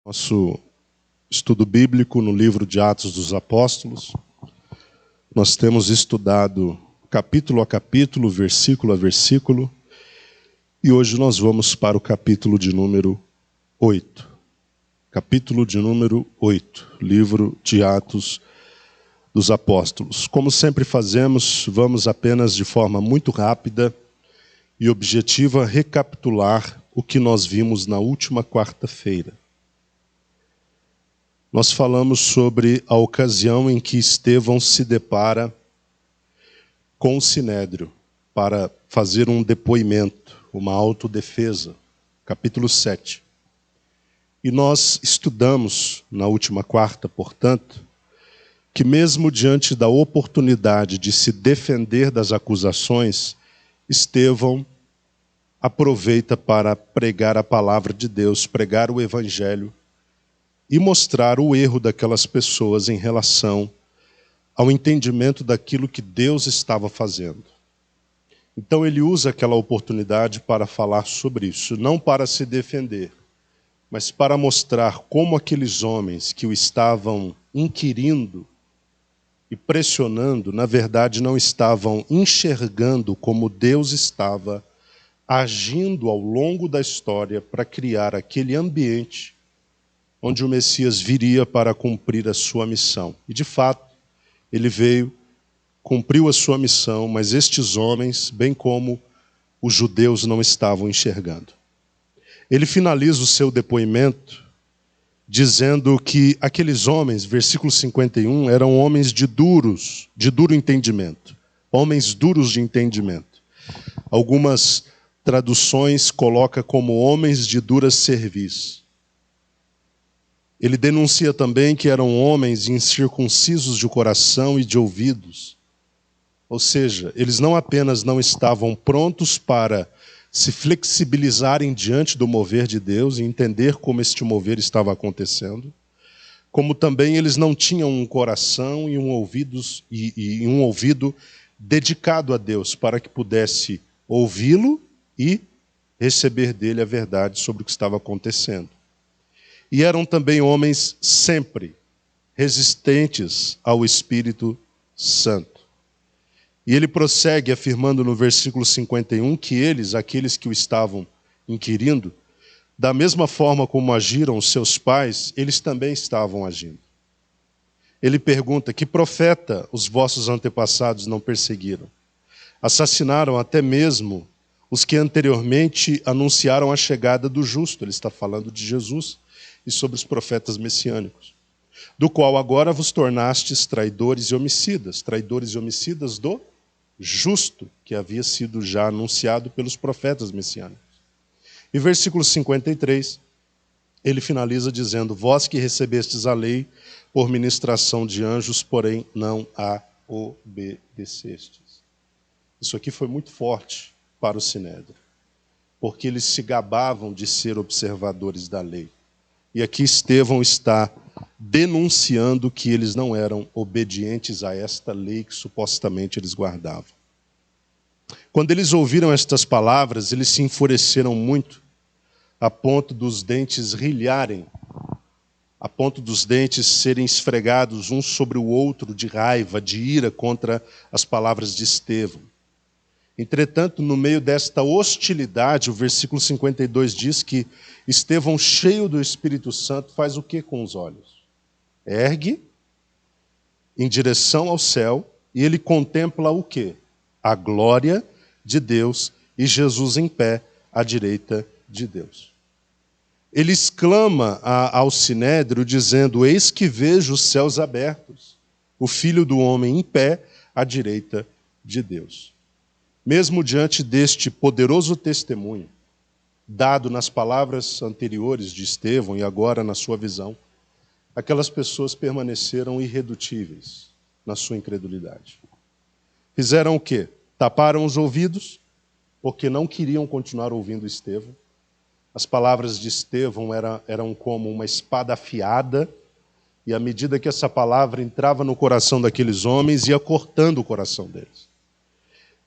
Nosso estudo bíblico no livro de Atos dos Apóstolos. Nós temos estudado capítulo a capítulo, versículo a versículo, e hoje nós vamos para o capítulo de número 8. Capítulo de número 8, livro de Atos dos Apóstolos. Como sempre fazemos, vamos apenas de forma muito rápida e objetiva recapitular o que nós vimos na última quarta-feira. Nós falamos sobre a ocasião em que Estevão se depara com o Sinédrio para fazer um depoimento, uma autodefesa, capítulo 7. E nós estudamos na última quarta, portanto, que mesmo diante da oportunidade de se defender das acusações, Estevão aproveita para pregar a palavra de Deus, pregar o evangelho, e mostrar o erro daquelas pessoas em relação ao entendimento daquilo que Deus estava fazendo. Então ele usa aquela oportunidade para falar sobre isso, não para se defender, mas para mostrar como aqueles homens que o estavam inquirindo e pressionando, na verdade não estavam enxergando como Deus estava agindo ao longo da história para criar aquele ambiente onde o Messias viria para cumprir a sua missão. E, de fato, ele veio, cumpriu a sua missão, mas estes homens, bem como os judeus, não estavam enxergando. Ele finaliza o seu depoimento dizendo que aqueles homens, versículo 51, eram homens de duro entendimento, homens duros de entendimento. Algumas traduções colocam como homens de dura cerviz. Ele denuncia também que eram homens incircuncisos de coração e de ouvidos. Ou seja, eles não apenas não estavam prontos para se flexibilizarem diante do mover de Deus e entender como este mover estava acontecendo, como também eles não tinham um coração e um ouvido dedicado a Deus para que pudesse ouvi-lo e receber dele a verdade sobre o que estava acontecendo. E eram também homens sempre resistentes ao Espírito Santo. E ele prossegue afirmando no versículo 51 que eles, aqueles que o estavam inquirindo, da mesma forma como agiram os seus pais, eles também estavam agindo. Ele pergunta: que profeta os vossos antepassados não perseguiram? Assassinaram até mesmo os que anteriormente anunciaram a chegada do justo. Ele está falando de Jesus e sobre os profetas messiânicos, do qual agora vos tornastes traidores e homicidas do justo, que havia sido já anunciado pelos profetas messiânicos. E versículo 53, ele finaliza dizendo: vós que recebestes a lei por ministração de anjos, porém não a obedecestes. Isso aqui foi muito forte para o Sinédrio, porque eles se gabavam de ser observadores da lei. E aqui Estevão está denunciando que eles não eram obedientes a esta lei que supostamente eles guardavam. Quando eles ouviram estas palavras, eles se enfureceram muito, a ponto dos dentes rilharem, a ponto dos dentes serem esfregados um sobre o outro de raiva, de ira contra as palavras de Estevão. Entretanto, no meio desta hostilidade, o versículo 52 diz que Estevão, cheio do Espírito Santo, faz o que com os olhos? Ergue em direção ao céu e ele contempla o quê? A glória de Deus e Jesus em pé à direita de Deus. Ele exclama ao Sinédrio dizendo: eis que vejo os céus abertos, o Filho do Homem em pé à direita de Deus. Mesmo diante deste poderoso testemunho, dado nas palavras anteriores de Estevão e agora na sua visão, aquelas pessoas permaneceram irredutíveis na sua incredulidade. Fizeram o quê? Taparam os ouvidos, porque não queriam continuar ouvindo Estevão. As palavras de Estevão eram como uma espada afiada, e à medida que essa palavra entrava no coração daqueles homens, ia cortando o coração deles.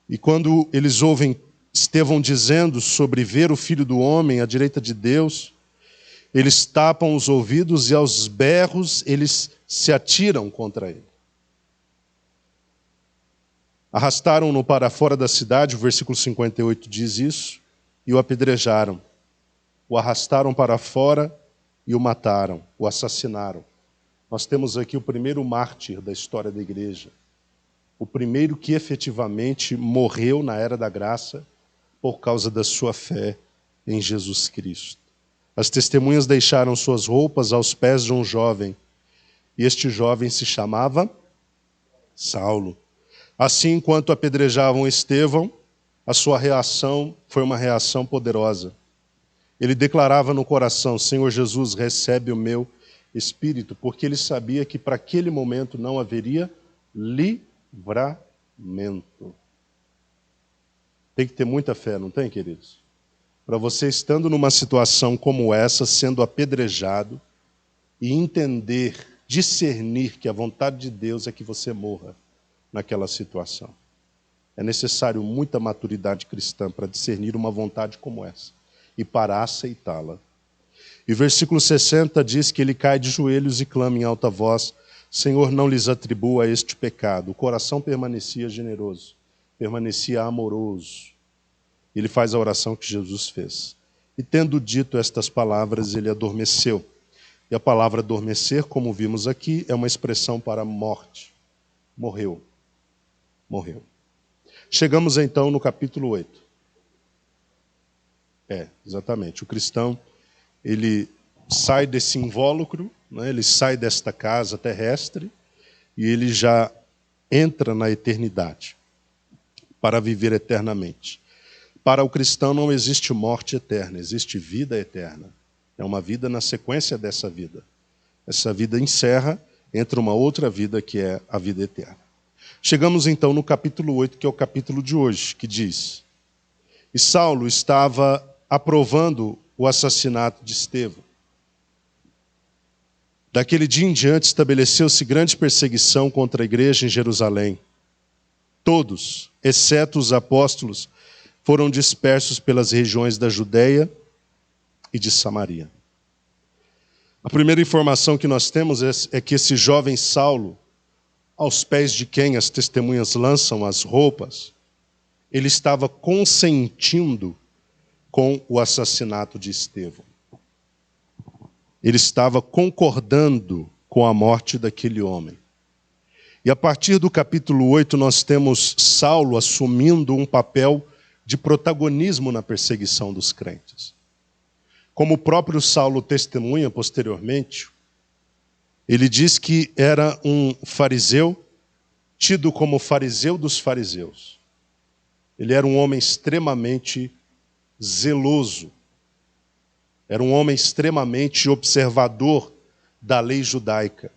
E quando eles ouvem Estevão dizendo sobre ver o Filho do Homem à direita de Deus, Eles tapam os ouvidos e aos berros eles se atiram contra ele. Arrastaram-no para fora da cidade, o versículo 58 diz isso, e o apedrejaram. O arrastaram para fora e o mataram, o assassinaram. Nós temos aqui o primeiro mártir da história da igreja. O primeiro que efetivamente morreu na era da graça por causa da sua fé em Jesus Cristo. As testemunhas deixaram suas roupas aos pés de um jovem, e este jovem se chamava Saulo. Assim, enquanto apedrejavam Estevão, a sua reação foi uma reação poderosa. Ele declarava no coração: Senhor Jesus, recebe o meu espírito, porque ele sabia que para aquele momento não haveria livramento. Tem que ter muita fé, não tem, queridos? Para você, estando numa situação como essa, sendo apedrejado, e entender, discernir que a vontade de Deus é que você morra naquela situação. É necessário muita maturidade cristã para discernir uma vontade como essa e para aceitá-la. E o versículo 60 diz que ele cai de joelhos e clama em alta voz: Senhor, não lhes atribua este pecado. O coração permanecia generoso, permanecia amoroso. Ele faz a oração que Jesus fez. E tendo dito estas palavras, ele adormeceu. E a palavra adormecer, como vimos aqui, é uma expressão para morte. Morreu. Morreu. Chegamos então no capítulo 8. Exatamente. O cristão, ele sai desse invólucro, né? Ele sai desta casa terrestre e ele já entra na eternidade para viver eternamente. Para o cristão não existe morte eterna, existe vida eterna. É uma vida na sequência dessa vida. Essa vida encerra, entra uma outra vida que é a vida eterna. Chegamos então no capítulo 8, que é o capítulo de hoje, que diz: E Saulo estava aprovando o assassinato de Estevão. Daquele dia em diante estabeleceu-se grande perseguição contra a igreja em Jerusalém. Todos, exceto os apóstolos, foram dispersos pelas regiões da Judeia e de Samaria. A primeira informação que nós temos é que esse jovem Saulo, aos pés de quem as testemunhas lançam as roupas, ele estava consentindo com o assassinato de Estevão. Ele estava concordando com a morte daquele homem. E a partir do capítulo 8 nós temos Saulo assumindo um papel de protagonismo na perseguição dos crentes. Como o próprio Saulo testemunha posteriormente, ele diz que era um fariseu, tido como fariseu dos fariseus. Ele era um homem extremamente zeloso. Era um homem extremamente observador da lei judaica.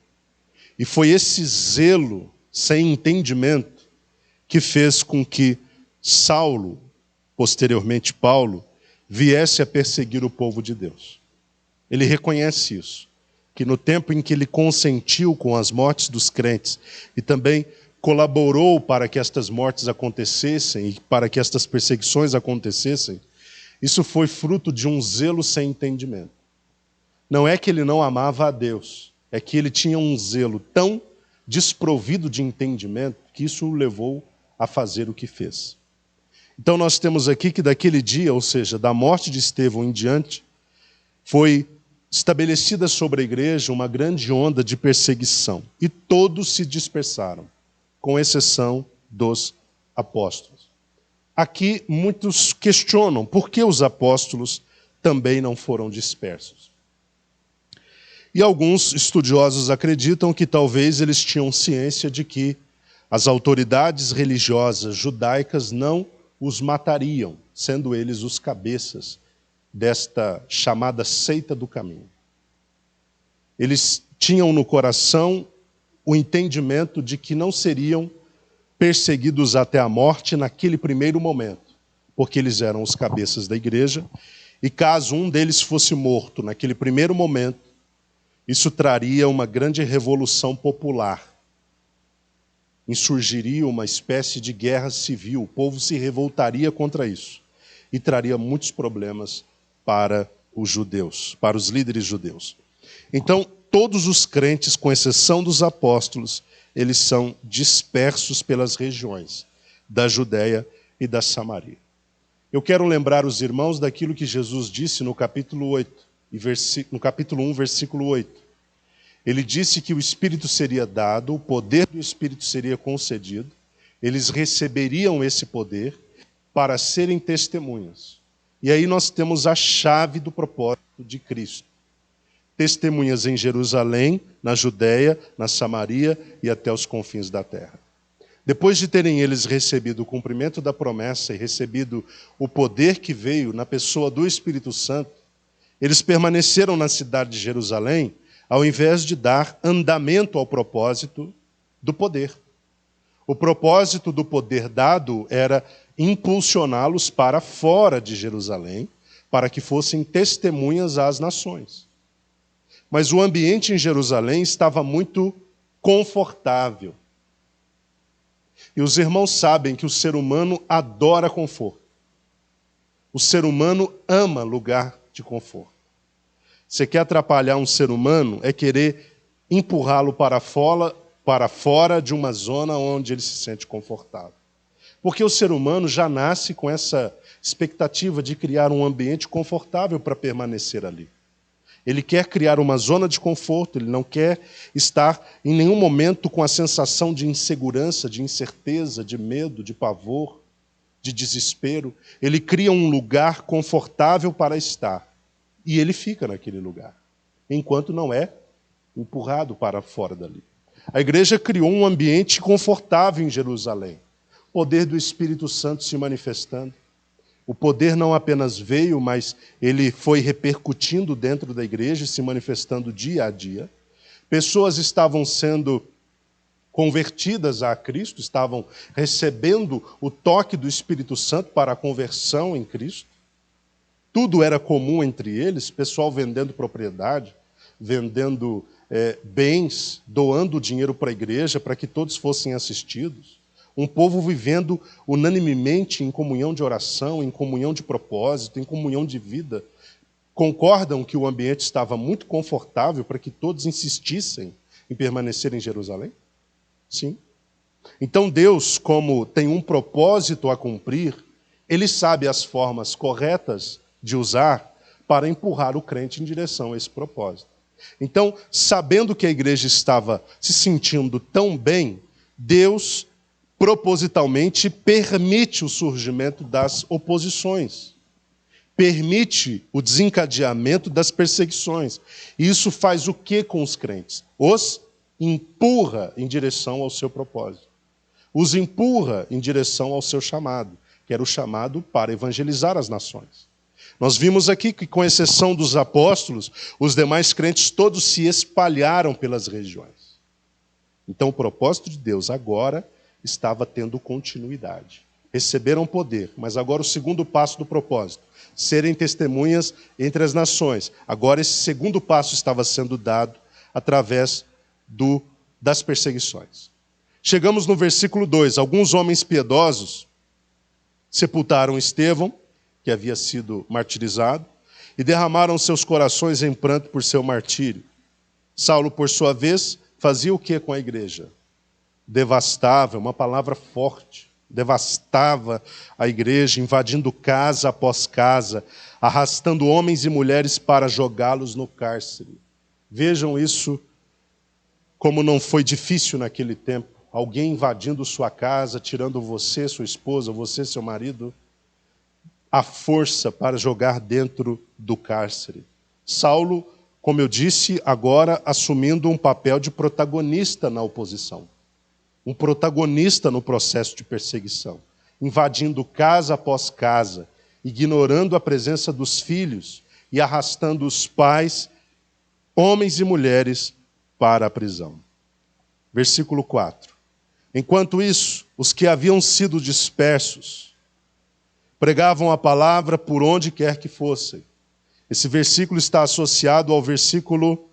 E foi esse zelo, sem entendimento, que fez com que Saulo, posteriormente Paulo, viesse a perseguir o povo de Deus. Ele reconhece isso, que no tempo em que ele consentiu com as mortes dos crentes e também colaborou para que estas mortes acontecessem e para que estas perseguições acontecessem, isso foi fruto de um zelo sem entendimento. Não é que ele não amava a Deus, é que ele tinha um zelo tão desprovido de entendimento que isso o levou a fazer o que fez. Então nós temos aqui que daquele dia, ou seja, da morte de Estevão em diante, foi estabelecida sobre a igreja uma grande onda de perseguição. E todos se dispersaram, com exceção dos apóstolos. Aqui muitos questionam por que os apóstolos também não foram dispersos. E alguns estudiosos acreditam que talvez eles tinham ciência de que as autoridades religiosas judaicas não os matariam, sendo eles os cabeças desta chamada seita do caminho. Eles tinham no coração o entendimento de que não seriam perseguidos até a morte naquele primeiro momento, porque eles eram os cabeças da igreja, e caso um deles fosse morto naquele primeiro momento, isso traria uma grande revolução popular. Insurgiria uma espécie de guerra civil, o povo se revoltaria contra isso e traria muitos problemas para os judeus, para os líderes judeus. Então, todos os crentes, com exceção dos apóstolos, eles são dispersos pelas regiões da Judéia e da Samaria. Eu quero lembrar os irmãos daquilo que Jesus disse no capítulo 8, no capítulo 1, versículo 8. Ele disse que o Espírito seria dado, o poder do Espírito seria concedido, eles receberiam esse poder para serem testemunhas. E aí nós temos a chave do propósito de Cristo. Testemunhas em Jerusalém, na Judéia, na Samaria e até os confins da terra. Depois de terem eles recebido o cumprimento da promessa e recebido o poder que veio na pessoa do Espírito Santo, eles permaneceram na cidade de Jerusalém, ao invés de dar andamento ao propósito do poder. O propósito do poder dado era impulsioná-los para fora de Jerusalém, para que fossem testemunhas às nações. Mas o ambiente em Jerusalém estava muito confortável. E os irmãos sabem que o ser humano adora conforto. O ser humano ama lugar de conforto. Você quer atrapalhar um ser humano, é querer empurrá-lo para fora de uma zona onde ele se sente confortável. Porque o ser humano já nasce com essa expectativa de criar um ambiente confortável para permanecer ali. Ele quer criar uma zona de conforto, ele não quer estar em nenhum momento com a sensação de insegurança, de incerteza, de medo, de pavor, de desespero. Ele cria um lugar confortável para estar. E ele fica naquele lugar, enquanto não é empurrado para fora dali. A igreja criou um ambiente confortável em Jerusalém. O poder do Espírito Santo se manifestando. O poder não apenas veio, mas ele foi repercutindo dentro da igreja, se manifestando dia a dia. Pessoas estavam sendo convertidas a Cristo, estavam recebendo o toque do Espírito Santo para a conversão em Cristo. Tudo era comum entre eles, pessoal vendendo propriedade, vendendo bens, doando dinheiro para a igreja para que todos fossem assistidos. Um povo vivendo unanimemente em comunhão de oração, em comunhão de propósito, em comunhão de vida. Concordam que o ambiente estava muito confortável para que todos insistissem em permanecer em Jerusalém? Sim. Então Deus, como tem um propósito a cumprir, Ele sabe as formas corretas de usar para empurrar o crente em direção a esse propósito. Então, sabendo que a igreja estava se sentindo tão bem, Deus propositalmente permite o surgimento das oposições, permite o desencadeamento das perseguições. E isso faz o que com os crentes? Os empurra em direção ao seu propósito. Os empurra em direção ao seu chamado, que era o chamado para evangelizar as nações. Nós vimos aqui que, com exceção dos apóstolos, os demais crentes todos se espalharam pelas regiões. Então, o propósito de Deus agora estava tendo continuidade. Receberam poder, mas agora o segundo passo do propósito, serem testemunhas entre as nações. Agora esse segundo passo estava sendo dado através das perseguições. Chegamos no versículo 2. Alguns homens piedosos sepultaram Estevão, que havia sido martirizado, e derramaram seus corações em pranto por seu martírio. Saulo, por sua vez, fazia o que com a igreja? Devastava, uma palavra forte, devastava a igreja, invadindo casa após casa, arrastando homens e mulheres para jogá-los no cárcere. Vejam isso como não foi difícil naquele tempo. Alguém invadindo sua casa, tirando você, sua esposa, você, seu marido, à força para jogar dentro do cárcere. Saulo, como eu disse, agora assumindo um papel de protagonista na oposição. Um protagonista no processo de perseguição. Invadindo casa após casa, ignorando a presença dos filhos e arrastando os pais, homens e mulheres, para a prisão. Versículo 4. Enquanto isso, os que haviam sido dispersos pregavam a palavra por onde quer que fossem. Esse versículo está associado ao versículo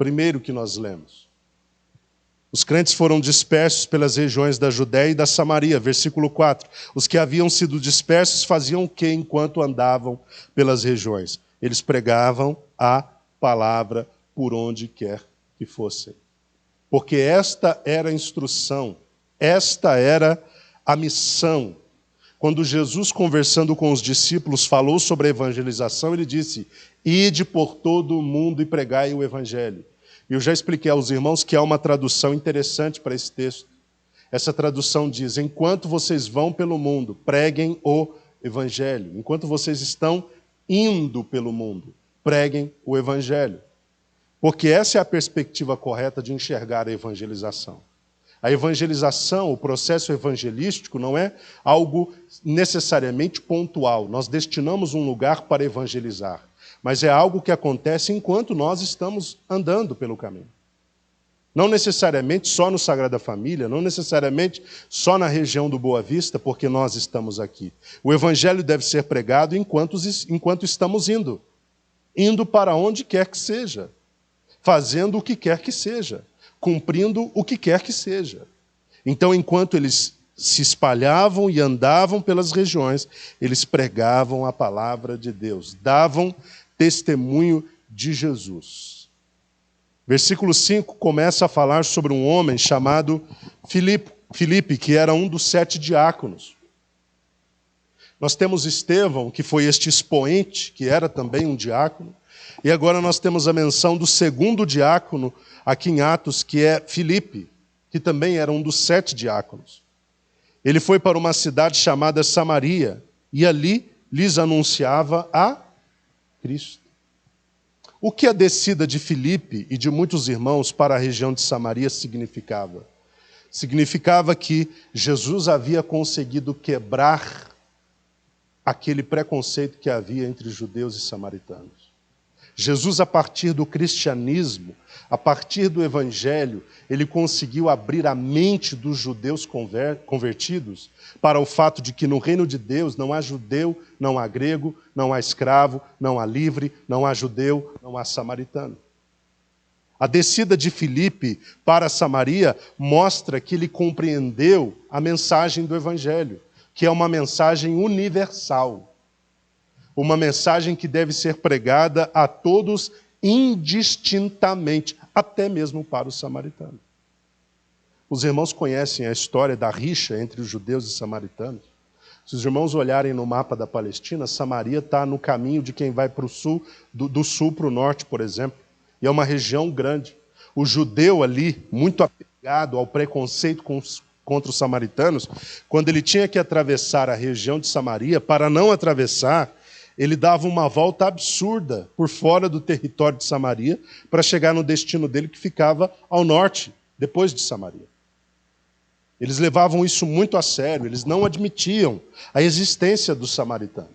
1 que nós lemos. Os crentes foram dispersos pelas regiões da Judéia e da Samaria. Versículo 4. Os que haviam sido dispersos faziam o que enquanto andavam pelas regiões? Eles pregavam a palavra por onde quer que fossem. Porque esta era a instrução, esta era a missão. Quando Jesus, conversando com os discípulos, falou sobre a evangelização, ele disse: ide por todo o mundo e pregai o evangelho. E eu já expliquei aos irmãos que há uma tradução interessante para esse texto. Essa tradução diz: enquanto vocês vão pelo mundo, preguem o evangelho. Enquanto vocês estão indo pelo mundo, preguem o evangelho. Porque essa é a perspectiva correta de enxergar a evangelização. A evangelização, o processo evangelístico, não é algo necessariamente pontual. Nós destinamos um lugar para evangelizar, mas é algo que acontece enquanto nós estamos andando pelo caminho. Não necessariamente só no Sagrada Família, não necessariamente só na região do Boa Vista, porque nós estamos aqui. O evangelho deve ser pregado enquanto estamos indo. Indo para onde quer que seja. Fazendo o que quer que seja. Cumprindo o que quer que seja. Então, enquanto eles se espalhavam e andavam pelas regiões, eles pregavam a palavra de Deus, davam testemunho de Jesus. Versículo 5 começa a falar sobre um homem chamado Filipe, que era um dos 7 diáconos. Nós temos Estevão, que foi este expoente, que era também um diácono, e agora nós temos a menção do segundo diácono, aqui em Atos, que é Filipe, que também era um dos 7 diáconos. Ele foi para uma cidade chamada Samaria, e ali lhes anunciava a Cristo. O que a descida de Filipe e de muitos irmãos para a região de Samaria significava? Significava que Jesus havia conseguido quebrar aquele preconceito que havia entre judeus e samaritanos. Jesus, a partir do cristianismo, a partir do evangelho, ele conseguiu abrir a mente dos judeus convertidos para o fato de que no reino de Deus não há judeu, não há grego, não há escravo, não há livre, não há judeu, não há samaritano. A descida de Filipe para Samaria mostra que ele compreendeu a mensagem do evangelho, que é uma mensagem universal. Uma mensagem que deve ser pregada a todos indistintamente, até mesmo para os samaritanos. Os irmãos conhecem a história da rixa entre os judeus e samaritanos. Se os irmãos olharem no mapa da Palestina, Samaria está no caminho de quem vai para o sul, do sul para o norte, por exemplo. E é uma região grande. O judeu ali, muito apegado ao preconceito contra os samaritanos, quando ele tinha que atravessar a região de Samaria, para não atravessar, ele dava uma volta absurda por fora do território de Samaria para chegar no destino dele, que ficava ao norte, depois de Samaria. Eles levavam isso muito a sério, eles não admitiam a existência dos samaritanos.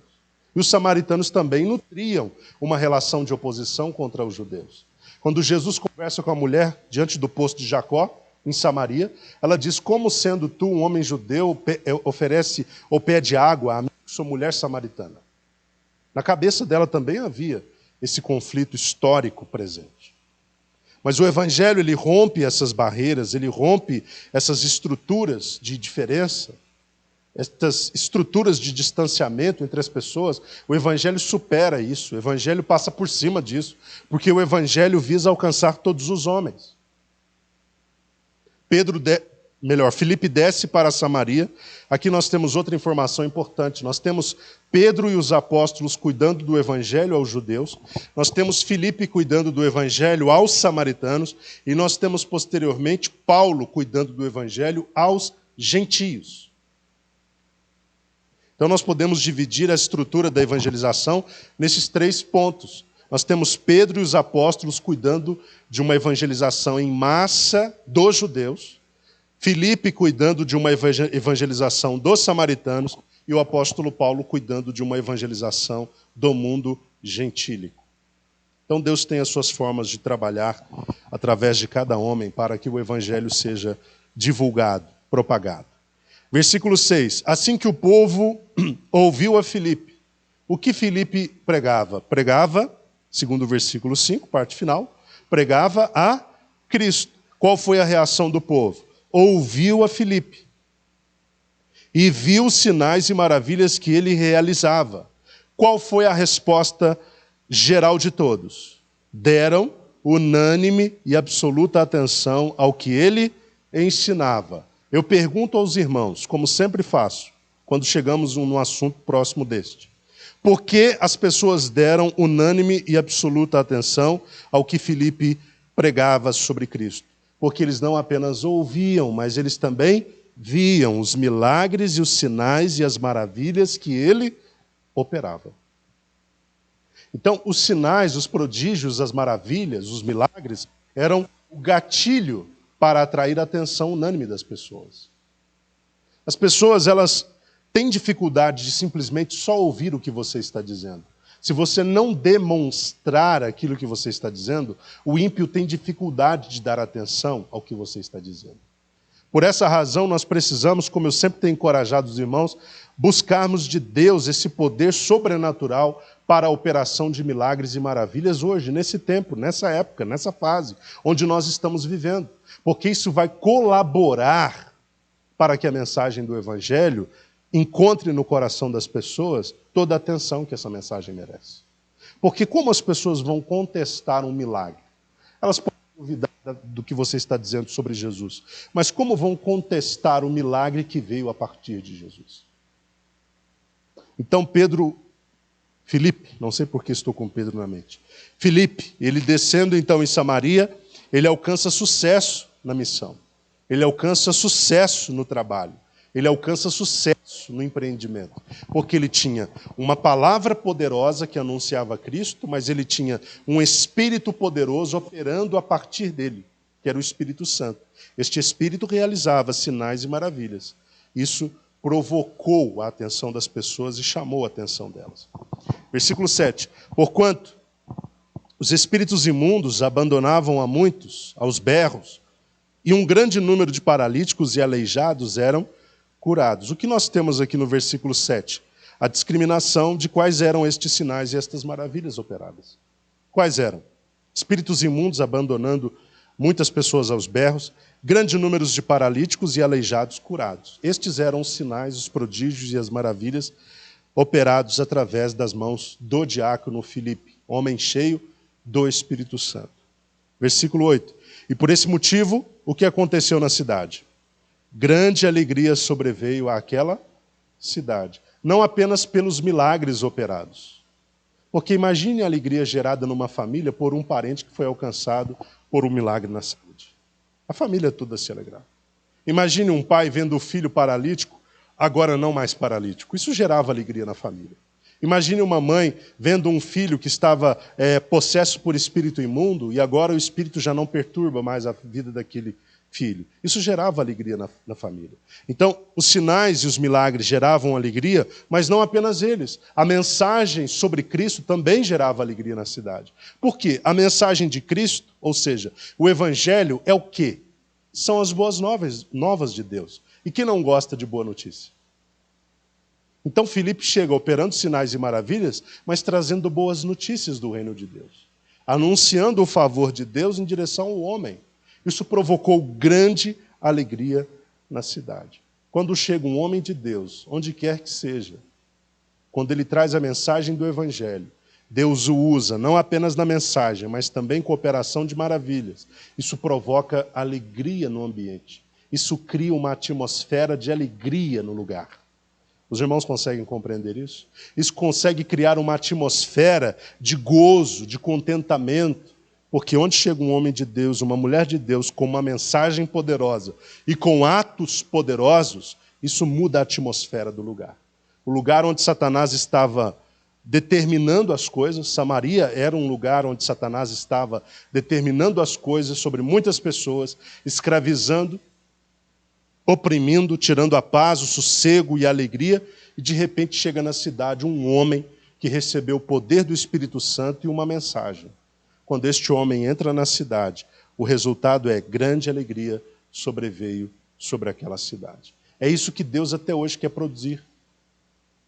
E os samaritanos também nutriam uma relação de oposição contra os judeus. Quando Jesus conversa com a mulher diante do poço de Jacó, em Samaria, ela diz: como sendo tu um homem judeu, oferece ou pede água a mim, que sou mulher samaritana? Na cabeça dela também havia esse conflito histórico presente. Mas o evangelho, ele rompe essas barreiras, ele rompe essas estruturas de diferença, essas estruturas de distanciamento entre as pessoas. O evangelho supera isso, o evangelho passa por cima disso, porque o evangelho visa alcançar todos os homens. Filipe desce para Samaria. Aqui nós temos outra informação importante. Nós temos Pedro e os apóstolos cuidando do evangelho aos judeus. Nós temos Filipe cuidando do evangelho aos samaritanos. E nós temos posteriormente Paulo cuidando do evangelho aos gentios. Então nós podemos dividir a estrutura da evangelização nesses 3 pontos. Nós temos Pedro e os apóstolos cuidando de uma evangelização em massa dos judeus. Filipe cuidando de uma evangelização dos samaritanos e o apóstolo Paulo cuidando de uma evangelização do mundo gentílico. Então Deus tem as suas formas de trabalhar através de cada homem para que o evangelho seja divulgado, propagado. Versículo 6. Assim que o povo ouviu a Filipe, o que Filipe pregava? Pregava, segundo o versículo 5, parte final, pregava a Cristo. Qual foi a reação do povo? Ouviu a Filipe e viu os sinais e maravilhas que ele realizava. Qual foi a resposta geral de todos, deram unânime e absoluta atenção ao que ele ensinava. Eu pergunto aos irmãos, como sempre faço, quando chegamos num assunto próximo deste, por que as pessoas deram unânime e absoluta atenção ao que Filipe pregava sobre Cristo? Porque eles não apenas ouviam, mas eles também viam os milagres e os sinais e as maravilhas que ele operava. Então, os sinais, os prodígios, as maravilhas, os milagres, eram o gatilho para atrair a atenção unânime das pessoas. As pessoas, elas têm dificuldade de simplesmente só ouvir o que você está dizendo. Se você não demonstrar aquilo que você está dizendo, o ímpio tem dificuldade de dar atenção ao que você está dizendo. Por essa razão, nós precisamos, como eu sempre tenho encorajado os irmãos, buscarmos de Deus esse poder sobrenatural para a operação de milagres e maravilhas hoje, nesse tempo, nessa época, nessa fase, onde nós estamos vivendo. Porque isso vai colaborar para que a mensagem do Evangelho encontre no coração das pessoas toda a atenção que essa mensagem merece. Porque como as pessoas vão contestar um milagre? Elas podem duvidar do que você está dizendo sobre Jesus, mas como vão contestar o milagre que veio a partir de Jesus? Então Filipe, não sei por que estou com Pedro na mente. Filipe, ele descendo então em Samaria, ele alcança sucesso na missão. Ele alcança sucesso no trabalho. Ele alcança sucesso no empreendimento. Porque ele tinha uma palavra poderosa que anunciava Cristo, mas ele tinha um Espírito poderoso operando a partir dele, que era o Espírito Santo. Este Espírito realizava sinais e maravilhas. Isso provocou a atenção das pessoas e chamou a atenção delas. Versículo 7. Porquanto os espíritos imundos abandonavam a muitos, aos berros, e um grande número de paralíticos e aleijados eram curados. O que nós temos aqui no versículo 7? A discriminação de quais eram estes sinais e estas maravilhas operadas. Quais eram? Espíritos imundos abandonando muitas pessoas aos berros, grande número de paralíticos e aleijados curados. Estes eram os sinais, os prodígios e as maravilhas operados através das mãos do diácono Filipe, homem cheio do Espírito Santo. Versículo 8. E por esse motivo, o que aconteceu na cidade? Grande alegria sobreveio àquela cidade. Não apenas pelos milagres operados. Porque imagine a alegria gerada numa família por um parente que foi alcançado por um milagre na saúde. A família toda se alegrava. Imagine um pai vendo o filho paralítico, agora não mais paralítico. Isso gerava alegria na família. Imagine uma mãe vendo um filho que estava possesso por espírito imundo e agora o espírito já não perturba mais a vida daquele filho. Isso gerava alegria na família. Então, os sinais e os milagres geravam alegria, mas não apenas eles. A mensagem sobre Cristo também gerava alegria na cidade. Por quê? A mensagem de Cristo, ou seja, o Evangelho é o quê? São as boas novas de Deus. E quem não gosta de boa notícia? Então Filipe chega operando sinais e maravilhas, mas trazendo boas notícias do reino de Deus. Anunciando o favor de Deus em direção ao homem. Isso provocou grande alegria na cidade. Quando chega um homem de Deus, onde quer que seja, quando ele traz a mensagem do Evangelho, Deus o usa não apenas na mensagem, mas também com operação de maravilhas. Isso provoca alegria no ambiente. Isso cria uma atmosfera de alegria no lugar. Os irmãos conseguem compreender isso? Isso consegue criar uma atmosfera de gozo, de contentamento, porque onde chega um homem de Deus, uma mulher de Deus, com uma mensagem poderosa e com atos poderosos, isso muda a atmosfera do lugar. O lugar onde Satanás estava determinando as coisas, Samaria era um lugar onde Satanás estava determinando as coisas sobre muitas pessoas, escravizando, oprimindo, tirando a paz, o sossego e a alegria, e de repente chega na cidade um homem que recebeu o poder do Espírito Santo e uma mensagem. Quando este homem entra na cidade, o resultado é grande alegria sobreveio sobre aquela cidade. É isso que Deus até hoje quer produzir.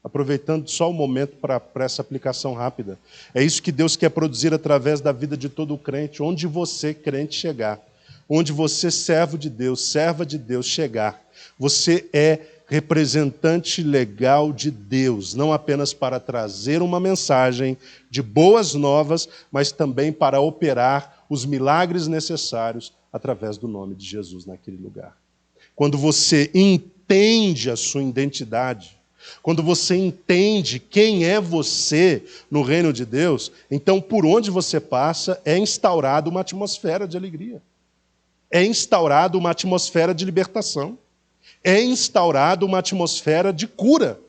Aproveitando só o momento para essa aplicação rápida. É isso que Deus quer produzir através da vida de todo crente, onde você, crente, chegar. Onde você, servo de Deus, serva de Deus, chegar. Você é representante legal de Deus, não apenas para trazer uma mensagem de boas novas, mas também para operar os milagres necessários através do nome de Jesus naquele lugar. Quando você entende a sua identidade, quando você entende quem é você no reino de Deus, então por onde você passa é instaurada uma atmosfera de alegria. É instaurada uma atmosfera de libertação. É instaurada uma atmosfera de cura.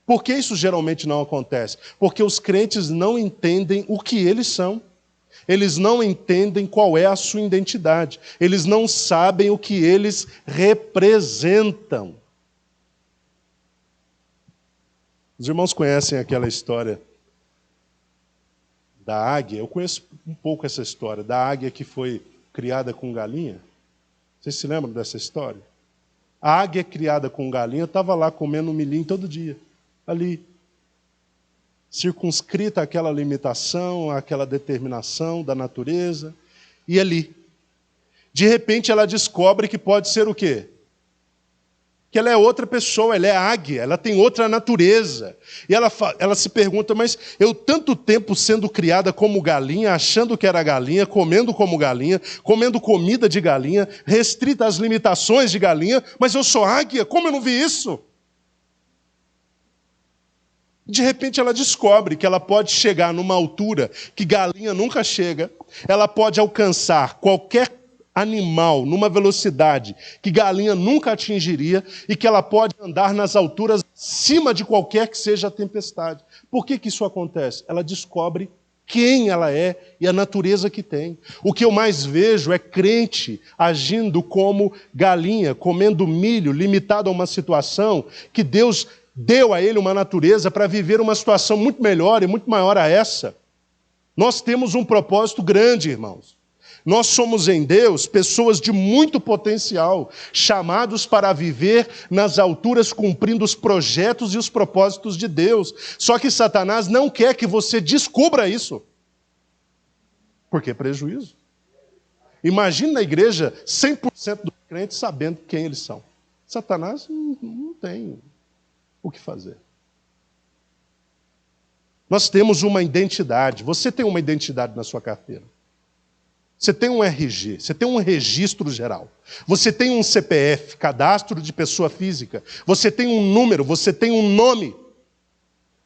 Por que isso geralmente não acontece? Porque os crentes não entendem o que eles são. Eles não entendem qual é a sua identidade. Eles não sabem o que eles representam. Os irmãos conhecem aquela história da águia? Eu conheço um pouco essa história, da águia que foi criada com galinha. Vocês se lembram dessa história? A águia criada com galinha estava lá comendo milhinho todo dia, ali, circunscrita àquela limitação, àquela determinação da natureza, e ali. De repente ela descobre que pode ser o quê? Que ela é outra pessoa, ela é águia, ela tem outra natureza. E ela se pergunta, mas eu tanto tempo sendo criada como galinha, achando que era galinha, comendo como galinha, comendo comida de galinha, restrita às limitações de galinha, mas eu sou águia, como eu não vi isso? De repente ela descobre que ela pode chegar numa altura que galinha nunca chega, ela pode alcançar qualquer animal numa velocidade que galinha nunca atingiria e que ela pode andar nas alturas acima de qualquer que seja a tempestade. Por que isso acontece? Ela descobre quem ela é e a natureza que tem. O que eu mais vejo é crente agindo como galinha, comendo milho, limitado a uma situação que Deus deu a ele uma natureza para viver uma situação muito melhor e muito maior a essa. Nós temos um propósito grande, irmãos. Nós somos em Deus pessoas de muito potencial, chamados para viver nas alturas, cumprindo os projetos e os propósitos de Deus. Só que Satanás não quer que você descubra isso. Porque é prejuízo. Imagina na igreja 100% dos crentes sabendo quem eles são. Satanás não tem o que fazer. Nós temos uma identidade. Você tem uma identidade na sua carteira. Você tem um RG, você tem um registro geral. Você tem um CPF, cadastro de pessoa física. Você tem um número, você tem um nome.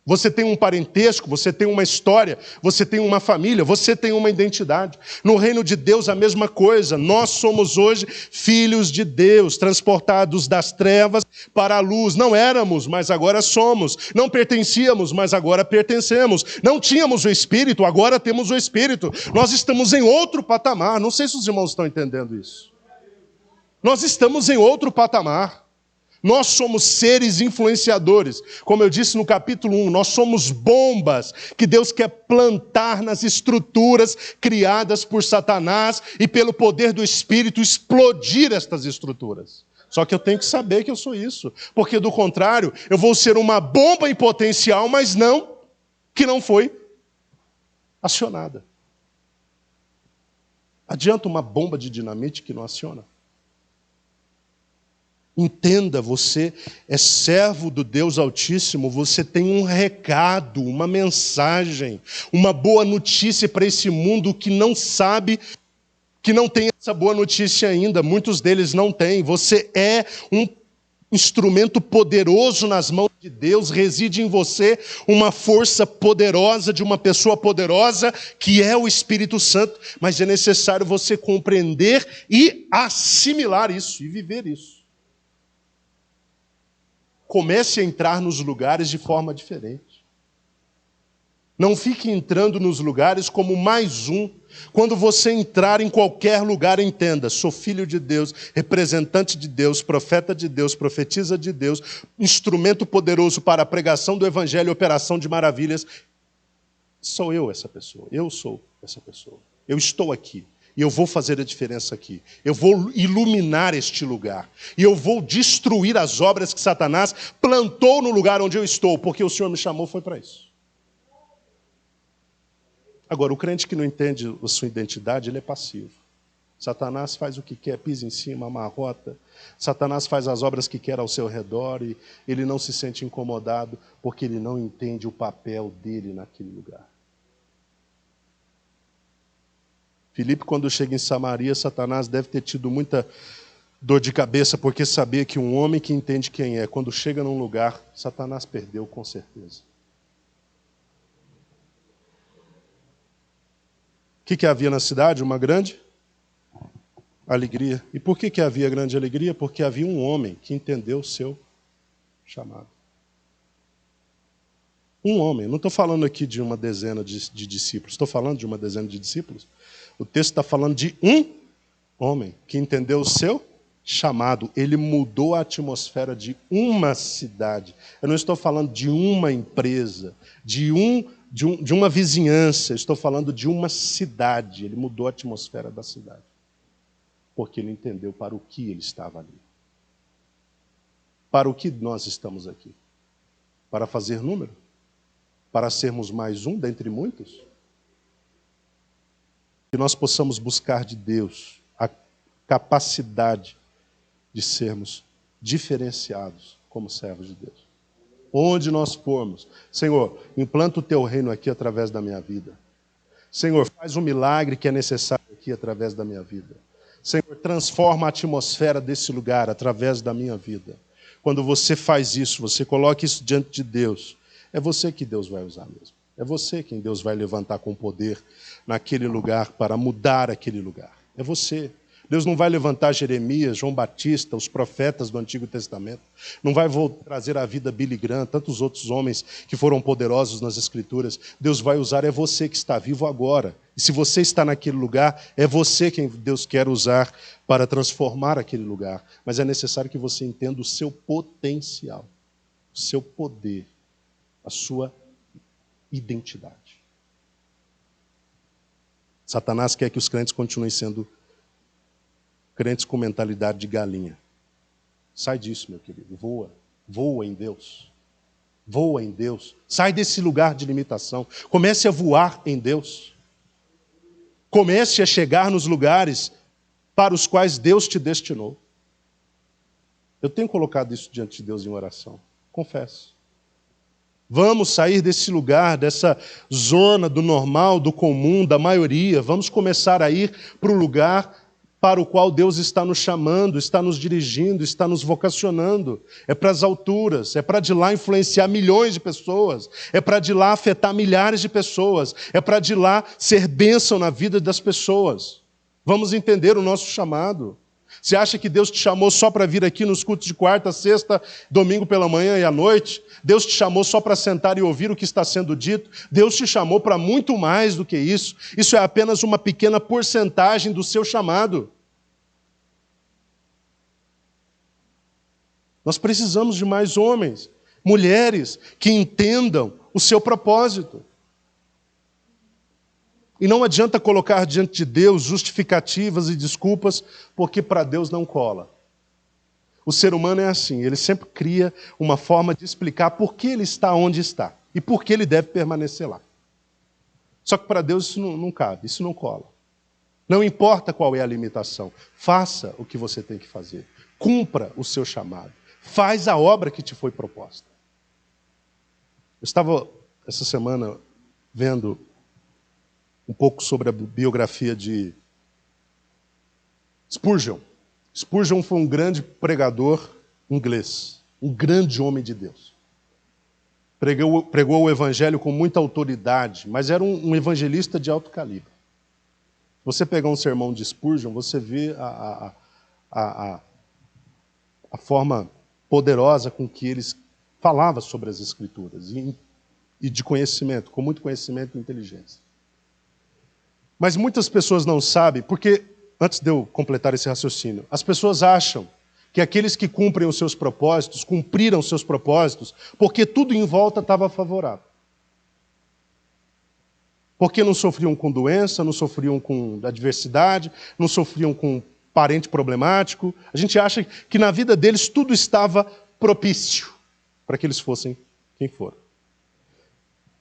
Você tem um parentesco, você tem uma história, você tem uma família, você tem uma identidade. No reino de Deus a mesma coisa. Nós somos hoje filhos de Deus, transportados das trevas para a luz. Não éramos, mas agora somos. Não pertencíamos, mas agora pertencemos. Não tínhamos o Espírito, agora temos o Espírito. Nós estamos em outro patamar. Não sei se os irmãos estão entendendo isso. Nós estamos em outro patamar. Nós somos seres influenciadores. Como eu disse no capítulo 1, nós somos bombas que Deus quer plantar nas estruturas criadas por Satanás e pelo poder do Espírito explodir estas estruturas. Só que eu tenho que saber que eu sou isso, porque do contrário, eu vou ser uma bomba em potencial, mas que não foi acionada. Adianta uma bomba de dinamite que não aciona? Entenda, você é servo do Deus Altíssimo, você tem um recado, uma mensagem, uma boa notícia para esse mundo que não sabe, que não tem essa boa notícia ainda, muitos deles não têm. Você é um instrumento poderoso nas mãos de Deus, reside em você uma força poderosa de uma pessoa poderosa, que é o Espírito Santo, mas é necessário você compreender e assimilar isso, e viver isso. Comece a entrar nos lugares de forma diferente. Não fique entrando nos lugares como mais um. Quando você entrar em qualquer lugar, entenda: sou filho de Deus, representante de Deus, profeta de Deus, profetisa de Deus, instrumento poderoso para a pregação do Evangelho e operação de maravilhas. Sou eu essa pessoa, eu sou essa pessoa. Eu estou aqui. E eu vou fazer a diferença aqui. Eu vou iluminar este lugar. E eu vou destruir as obras que Satanás plantou no lugar onde eu estou, porque o Senhor me chamou, foi para isso. Agora, o crente que não entende a sua identidade, ele é passivo. Satanás faz o que quer, pisa em cima, amarrota. Satanás faz as obras que quer ao seu redor e ele não se sente incomodado porque ele não entende o papel dele naquele lugar. Filipe, quando chega em Samaria, Satanás deve ter tido muita dor de cabeça, porque sabia que um homem que entende quem é, quando chega num lugar, Satanás perdeu com certeza. O que havia na cidade? Uma grande alegria. E por que havia grande alegria? Porque havia um homem que entendeu o seu chamado. Um homem. Não estou falando aqui de uma dezena de discípulos. Estou falando de uma dezena de discípulos. O texto está falando de um homem que entendeu o seu chamado. Ele mudou a atmosfera de uma cidade. Eu não estou falando de uma empresa, de uma vizinhança. Eu estou falando de uma cidade. Ele mudou a atmosfera da cidade. Porque ele entendeu para o que ele estava ali. Para o que nós estamos aqui? Para fazer número? Para sermos mais um dentre muitos? Que nós possamos buscar de Deus a capacidade de sermos diferenciados como servos de Deus. Onde nós formos, Senhor, implanta o teu reino aqui através da minha vida. Senhor, faz o milagre que é necessário aqui através da minha vida. Senhor, transforma a atmosfera desse lugar através da minha vida. Quando você faz isso, você coloca isso diante de Deus, é você que Deus vai usar mesmo. É você quem Deus vai levantar com poder naquele lugar para mudar aquele lugar. É você. Deus não vai levantar Jeremias, João Batista, os profetas do Antigo Testamento. Não vai trazer à vida Billy Graham, tantos outros homens que foram poderosos nas Escrituras. Deus vai usar, é você que está vivo agora. E se você está naquele lugar, é você quem Deus quer usar para transformar aquele lugar. Mas é necessário que você entenda o seu potencial, o seu poder, a sua identidade. Satanás quer que os crentes continuem sendo crentes com mentalidade de galinha. Sai disso, meu querido. Voa. Voa em Deus. Voa em Deus. Sai desse lugar de limitação. Comece a voar em Deus. Comece a chegar nos lugares para os quais Deus te destinou. Eu tenho colocado isso diante de Deus em oração. Confesso. Vamos sair desse lugar, dessa zona do normal, do comum, da maioria. Vamos começar a ir para o lugar para o qual Deus está nos chamando, está nos dirigindo, está nos vocacionando. É para as alturas, é para de lá influenciar milhões de pessoas, é para de lá afetar milhares de pessoas, é para de lá ser bênção na vida das pessoas. Vamos entender o nosso chamado. Você acha que Deus te chamou só para vir aqui nos cultos de quarta, sexta, domingo pela manhã e à noite? Deus te chamou só para sentar e ouvir o que está sendo dito? Deus te chamou para muito mais do que isso. Isso é apenas uma pequena porcentagem do seu chamado. Nós precisamos de mais homens, mulheres que entendam o seu propósito. E não adianta colocar diante de Deus justificativas e desculpas, porque para Deus não cola. O ser humano é assim, ele sempre cria uma forma de explicar por que ele está onde está e por que ele deve permanecer lá. Só que para Deus isso não cabe, isso não cola. Não importa qual é a limitação, faça o que você tem que fazer. Cumpra o seu chamado. Faz a obra que te foi proposta. Eu estava essa semana vendo um pouco sobre a biografia de Spurgeon. Spurgeon foi um grande pregador inglês, um grande homem de Deus. Pregou o evangelho com muita autoridade, mas era um evangelista de alto calibre. Se você pegar um sermão de Spurgeon, você vê a forma poderosa com que eles falavam sobre as Escrituras e de conhecimento, com muito conhecimento e inteligência. Mas muitas pessoas não sabem, porque, antes de eu completar esse raciocínio, as pessoas acham que aqueles que cumprem os seus propósitos, cumpriram os seus propósitos, porque tudo em volta estava favorável. Porque não sofriam com doença, não sofriam com adversidade, não sofriam com parente problemático. A gente acha que na vida deles tudo estava propício para que eles fossem quem foram.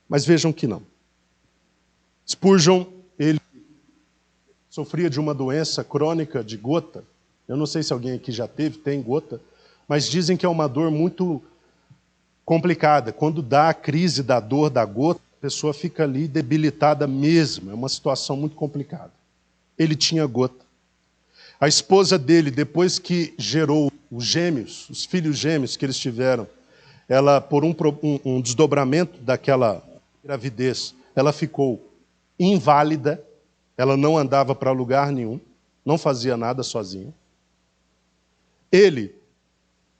Mas vejam que não. Spurgeon, ele sofria de uma doença crônica de gota. Eu não sei se alguém aqui já tem gota, mas dizem que é uma dor muito complicada. Quando dá a crise da dor da gota, a pessoa fica ali debilitada mesmo. É uma situação muito complicada. Ele tinha gota. A esposa dele, depois que gerou os gêmeos, os filhos gêmeos que eles tiveram, ela, por um desdobramento daquela gravidez, ela ficou inválida, ela não andava para lugar nenhum, não fazia nada sozinha. Ele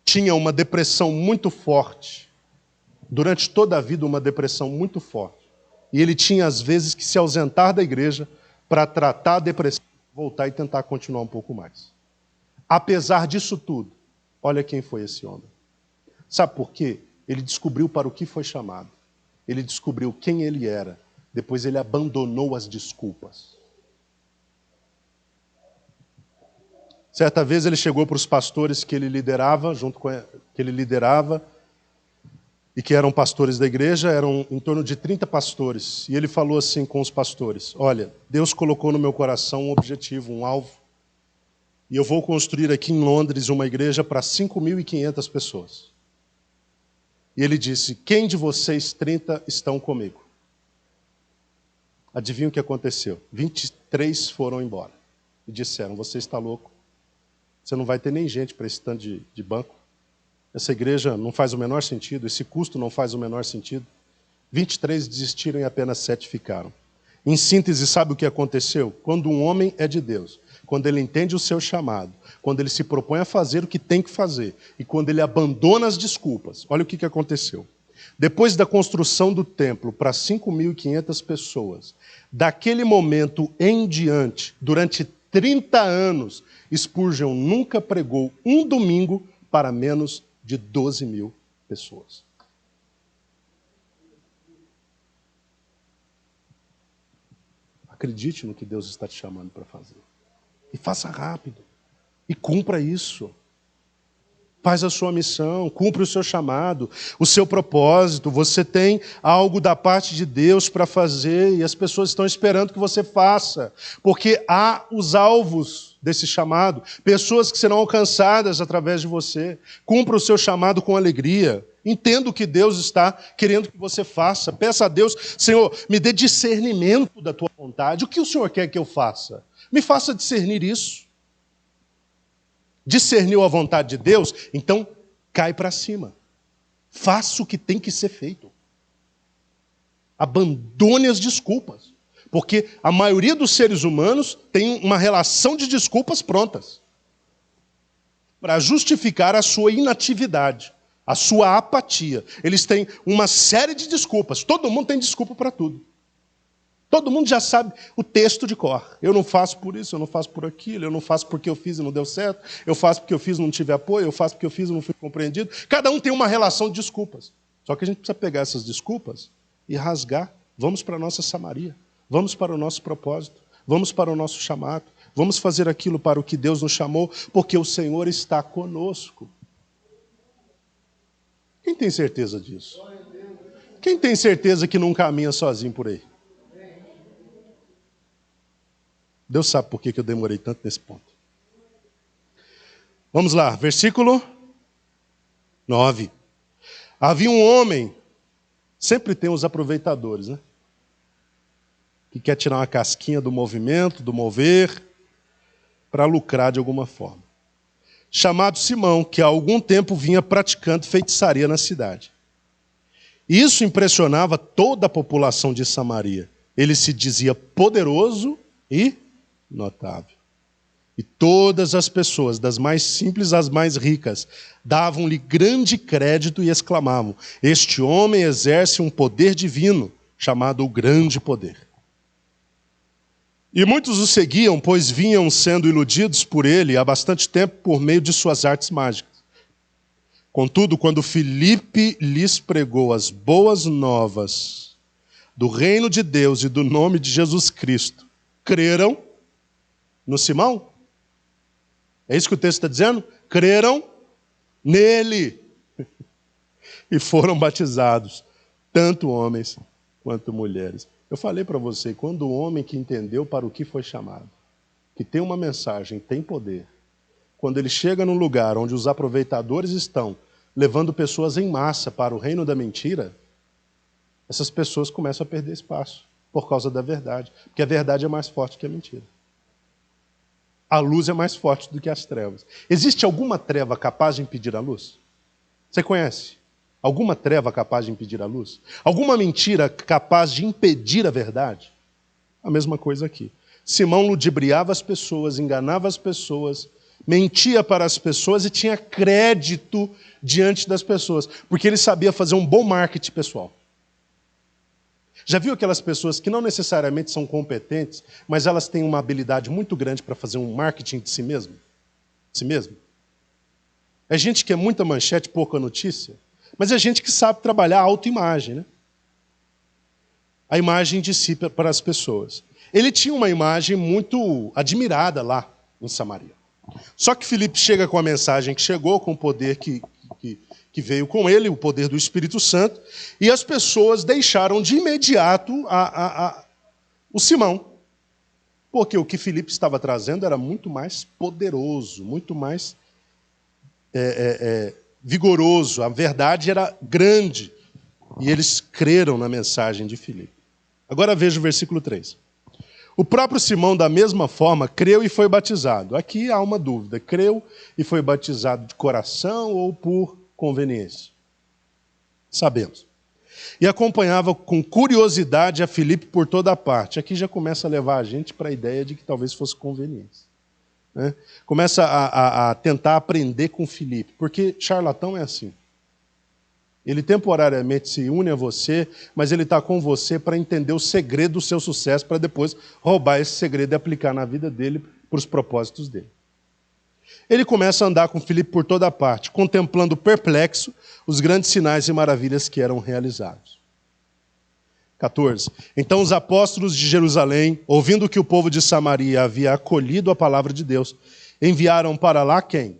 tinha uma depressão muito forte, durante toda a vida uma depressão muito forte. E ele tinha às vezes que se ausentar da igreja para tratar a depressão, voltar e tentar continuar um pouco mais. Apesar disso tudo, olha quem foi esse homem. Sabe por quê? Ele descobriu para o que foi chamado. Ele descobriu quem ele era. Depois ele abandonou as desculpas. Certa vez ele chegou para os pastores que ele liderava, e que eram pastores da igreja, eram em torno de 30 pastores. E ele falou assim com os pastores: olha, Deus colocou no meu coração um objetivo, um alvo, e eu vou construir aqui em Londres uma igreja para 5.500 pessoas. E ele disse: quem de vocês 30 estão comigo? Adivinha o que aconteceu? 23 foram embora. E disseram: você está louco. Você não vai ter nem gente para esse tanto de banco. Essa igreja não faz o menor sentido, esse custo não faz o menor sentido. 23 desistiram e apenas 7 ficaram. Em síntese, sabe o que aconteceu? Quando um homem é de Deus, quando ele entende o seu chamado, quando ele se propõe a fazer o que tem que fazer, e quando ele abandona as desculpas, olha o que aconteceu. Depois da construção do templo para 5.500 pessoas, daquele momento em diante, durante 30 anos, Spurgeon nunca pregou um domingo para menos de 12.000 pessoas. Acredite no que Deus está te chamando para fazer. E faça rápido. E cumpra isso. Faz a sua missão, cumpre o seu chamado, o seu propósito. Você tem algo da parte de Deus para fazer e as pessoas estão esperando que você faça. Porque há os alvos desse chamado, pessoas que serão alcançadas através de você. Cumpra o seu chamado com alegria. Entenda o que Deus está querendo que você faça. Peça a Deus: Senhor, me dê discernimento da tua vontade. O que o Senhor quer que eu faça? Me faça discernir isso. Discerniu a vontade de Deus? Então, cai para cima. Faça o que tem que ser feito. Abandone as desculpas. Porque a maioria dos seres humanos tem uma relação de desculpas prontas para justificar a sua inatividade, a sua apatia. Eles têm uma série de desculpas. Todo mundo tem desculpa para tudo. Todo mundo já sabe o texto de cor. Eu não faço por isso, eu não faço por aquilo, eu não faço porque eu fiz e não deu certo, eu faço porque eu fiz e não tive apoio, eu faço porque eu fiz e não fui compreendido. Cada um tem uma relação de desculpas. Só que a gente precisa pegar essas desculpas e rasgar. Vamos para a nossa Samaria. Vamos para o nosso propósito. Vamos para o nosso chamado. Vamos fazer aquilo para o que Deus nos chamou, porque o Senhor está conosco. Quem tem certeza disso? Quem tem certeza que não caminha sozinho por aí? Deus sabe por que eu demorei tanto nesse ponto. Vamos lá, versículo 9. Havia um homem, sempre tem os aproveitadores, né? Que quer tirar uma casquinha do movimento, do mover, para lucrar de alguma forma. Chamado Simão, que há algum tempo vinha praticando feitiçaria na cidade. Isso impressionava toda a população de Samaria. Ele se dizia poderoso e notável. E todas as pessoas, das mais simples às mais ricas, davam-lhe grande crédito e exclamavam: este homem exerce um poder divino, chamado o grande poder. E muitos o seguiam, pois vinham sendo iludidos por ele há bastante tempo por meio de suas artes mágicas. Contudo, quando Filipe lhes pregou as boas novas do reino de Deus e do nome de Jesus Cristo, creram no Simão? É isso que o texto está dizendo? Creram nele. E foram batizados, tanto homens quanto mulheres. Eu falei para você, quando o homem que entendeu para o que foi chamado, que tem uma mensagem, tem poder, quando ele chega num lugar onde os aproveitadores estão levando pessoas em massa para o reino da mentira, essas pessoas começam a perder espaço por causa da verdade. Porque a verdade é mais forte que a mentira. A luz é mais forte do que as trevas. Existe alguma treva capaz de impedir a luz? Você conhece? Alguma treva capaz de impedir a luz? Alguma mentira capaz de impedir a verdade? A mesma coisa aqui. Simão ludibriava as pessoas, enganava as pessoas, mentia para as pessoas e tinha crédito diante das pessoas, porque ele sabia fazer um bom marketing pessoal. Já viu aquelas pessoas que não necessariamente são competentes, mas elas têm uma habilidade muito grande para fazer um marketing de si mesmo? De si mesmo? É gente que é muita manchete, pouca notícia, mas é gente que sabe trabalhar a autoimagem, né? A imagem de si para as pessoas. Ele tinha uma imagem muito admirada lá em Samaria. Só que Filipe chega com a mensagem que chegou, com o poder que veio com ele, o poder do Espírito Santo, e as pessoas deixaram de imediato o Simão. Porque o que Filipe estava trazendo era muito mais poderoso, muito mais vigoroso. A verdade era grande. E eles creram na mensagem de Filipe. Agora veja o versículo 3. O próprio Simão, da mesma forma, creu e foi batizado. Aqui há uma dúvida. Creu e foi batizado de coração ou por conveniência? Sabemos. E acompanhava com curiosidade a Filipe por toda a parte. Aqui já começa a levar a gente para a ideia de que talvez fosse conveniência. Né? Começa a tentar aprender com Filipe, porque charlatão é assim. Ele temporariamente se une a você, mas ele está com você para entender o segredo do seu sucesso, para depois roubar esse segredo e aplicar na vida dele para os propósitos dele. Ele começa a andar com Filipe por toda parte, contemplando perplexo os grandes sinais e maravilhas que eram realizados. 14. Então os apóstolos de Jerusalém, ouvindo que o povo de Samaria havia acolhido a palavra de Deus, enviaram para lá quem?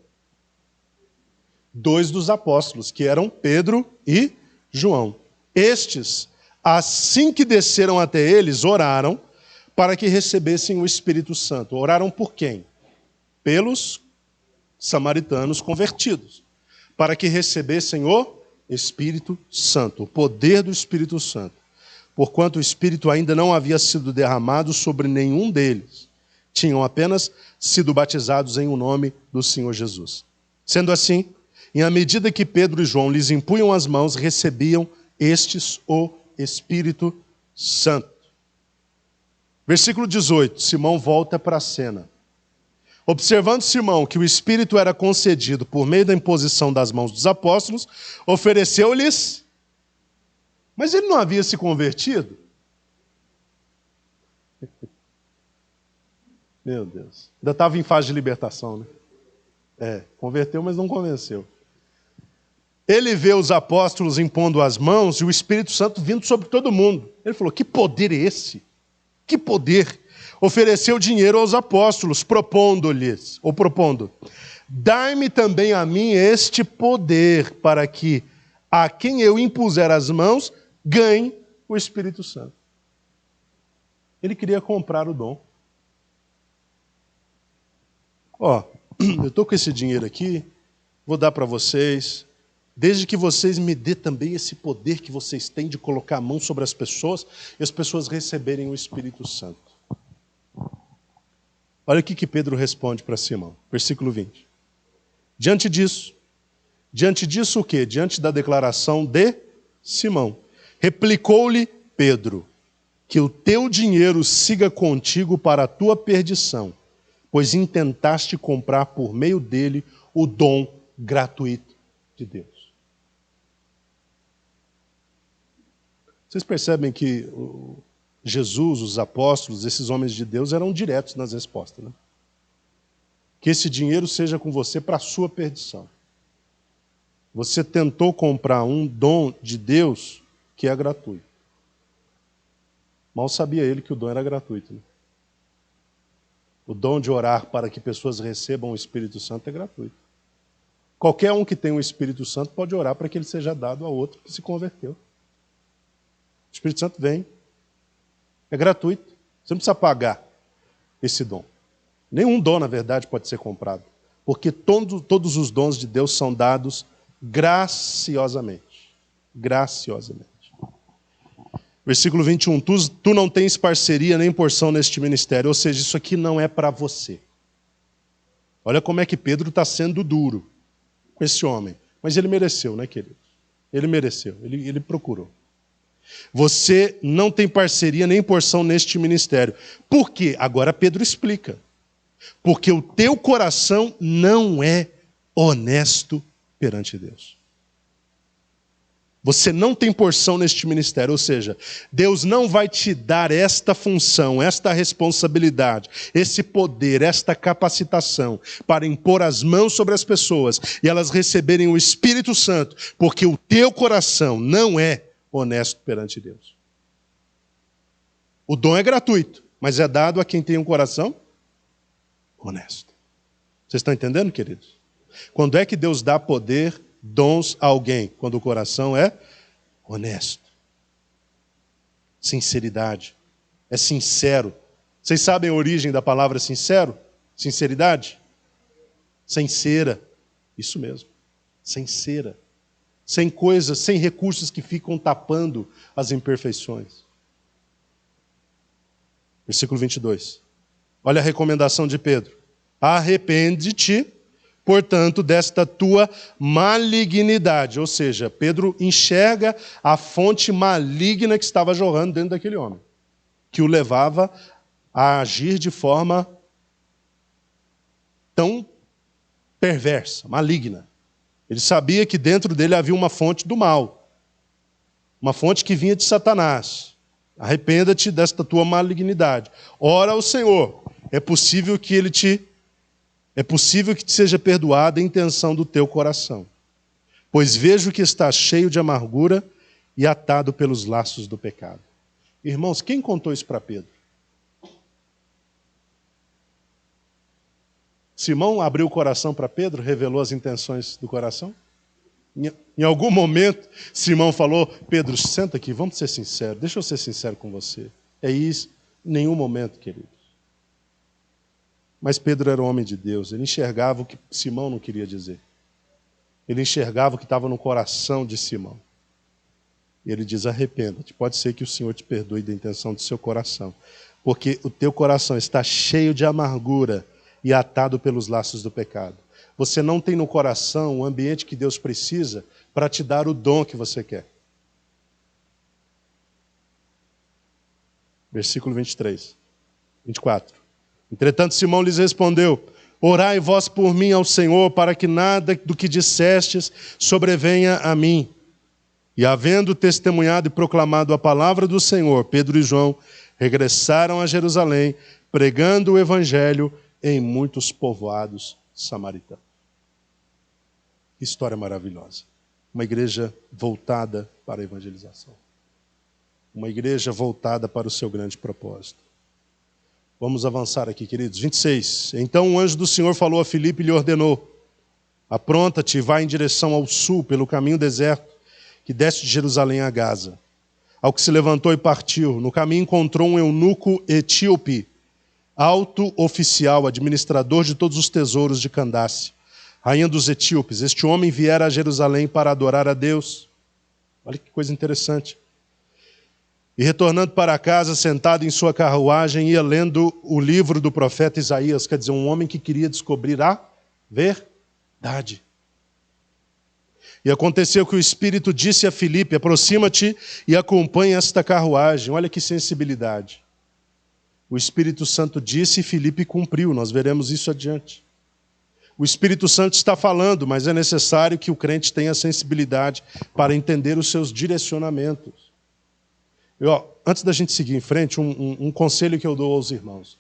2 dos apóstolos, que eram Pedro e João. Estes, assim que desceram até eles, oraram para que recebessem o Espírito Santo. Oraram por quem? Pelos samaritanos convertidos, para que recebessem o Espírito Santo, o poder do Espírito Santo, porquanto o Espírito ainda não havia sido derramado sobre nenhum deles. Tinham apenas sido batizados em o nome do Senhor Jesus. Sendo assim, e à medida que Pedro e João lhes impunham as mãos, recebiam estes o Espírito Santo. Versículo 18, Simão volta para a cena. Observando Simão que o Espírito era concedido por meio da imposição das mãos dos apóstolos, ofereceu-lhes... Mas ele não havia se convertido? Meu Deus. Ainda estava em fase de libertação, né? Converteu, mas não convenceu. Ele vê os apóstolos impondo as mãos e o Espírito Santo vindo sobre todo mundo. Ele falou, que poder é esse? Que poder? Ofereceu dinheiro aos apóstolos, propondo, dai-me também a mim este poder, para que a quem eu impuser as mãos, ganhe o Espírito Santo. Ele queria comprar o dom. Eu estou com esse dinheiro aqui, vou dar para vocês, desde que vocês me dêem também esse poder que vocês têm de colocar a mão sobre as pessoas e as pessoas receberem o Espírito Santo. Olha o que Pedro responde para Simão, versículo 20. Diante disso o quê? Diante da declaração de Simão, replicou-lhe Pedro, que o teu dinheiro siga contigo para a tua perdição, pois intentaste comprar por meio dele o dom gratuito de Deus. Vocês percebem que Jesus, os apóstolos, esses homens de Deus eram diretos nas respostas, né? Que esse dinheiro seja com você para a sua perdição. Você tentou comprar um dom de Deus que é gratuito. Mal sabia ele que o dom era gratuito, né? O dom de orar para que pessoas recebam o Espírito Santo é gratuito. Qualquer um que tem o Espírito Santo pode orar para que ele seja dado a outro que se converteu. O Espírito Santo vem. É gratuito. Você não precisa pagar esse dom. Nenhum dom, na verdade, pode ser comprado. Porque todos os dons de Deus são dados graciosamente. Graciosamente. Versículo 21. Tu não tens parceria nem porção neste ministério. Ou seja, isso aqui não é para você. Olha como é que Pedro está sendo duro com esse homem. Mas ele mereceu, né, querido? Ele mereceu, ele procurou. Você não tem parceria nem porção neste ministério. Por quê? Agora Pedro explica. Porque o teu coração não é honesto perante Deus. Você não tem porção neste ministério, ou seja, Deus não vai te dar esta função, esta responsabilidade, esse poder, esta capacitação para impor as mãos sobre as pessoas e elas receberem o Espírito Santo, porque o teu coração não é honesto perante Deus. O dom é gratuito, mas é dado a quem tem um coração honesto. Vocês estão entendendo, queridos? Quando é que Deus dá poder, dons a alguém? Quando o coração é honesto. Sinceridade. É sincero. Vocês sabem a origem da palavra sincero? Sinceridade? Sincera. Isso mesmo. Sincera. Sem coisas, sem recursos que ficam tapando as imperfeições. Versículo 22. Olha a recomendação de Pedro. Arrepende-te, portanto, desta tua malignidade. Ou seja, Pedro enxerga a fonte maligna que estava jorrando dentro daquele homem, que o levava a agir de forma tão perversa, maligna. Ele sabia que dentro dele havia uma fonte do mal, uma fonte que vinha de Satanás. Arrependa-te desta tua malignidade. Ora ao Senhor, é possível que te seja perdoada a intenção do teu coração. Pois vejo que estás cheio de amargura e atado pelos laços do pecado. Irmãos, quem contou isso para Pedro? Simão abriu o coração para Pedro, revelou as intenções do coração? Em algum momento, Simão falou, Pedro, senta aqui, vamos ser sinceros, deixa eu ser sincero com você. É isso, em nenhum momento, queridos. Mas Pedro era um homem de Deus, ele enxergava o que Simão não queria dizer. Ele enxergava o que estava no coração de Simão. E ele diz, arrependa-te, pode ser que o Senhor te perdoe da intenção do seu coração, porque o teu coração está cheio de amargura e atado pelos laços do pecado. Você não tem no coração o ambiente que Deus precisa para te dar o dom que você quer. Versículo 23, 24. Entretanto, Simão lhes respondeu, orai vós por mim ao Senhor, para que nada do que dissestes sobrevenha a mim. E havendo testemunhado e proclamado a palavra do Senhor, Pedro e João regressaram a Jerusalém, pregando o evangelho em muitos povoados samaritanos. Que história maravilhosa. Uma igreja voltada para a evangelização. Uma igreja voltada para o seu grande propósito. Vamos avançar aqui, queridos. 26. Então o anjo do Senhor falou a Filipe e lhe ordenou, apronta-te e vai em direção ao sul, pelo caminho deserto, que desce de Jerusalém a Gaza. Ao que se levantou e partiu, no caminho encontrou um eunuco etíope, alto oficial, administrador de todos os tesouros de Candace, rainha dos etíopes. Este homem viera a Jerusalém para adorar a Deus. Olha que coisa interessante. E retornando para casa, sentado em sua carruagem, ia lendo o livro do profeta Isaías, quer dizer, um homem que queria descobrir a verdade. E aconteceu que o Espírito disse a Filipe, aproxima-te e acompanha esta carruagem. Olha que sensibilidade. O Espírito Santo disse e Filipe cumpriu, nós veremos isso adiante. O Espírito Santo está falando, mas é necessário que o crente tenha sensibilidade para entender os seus direcionamentos. Antes da gente seguir em frente, um conselho que eu dou aos irmãos.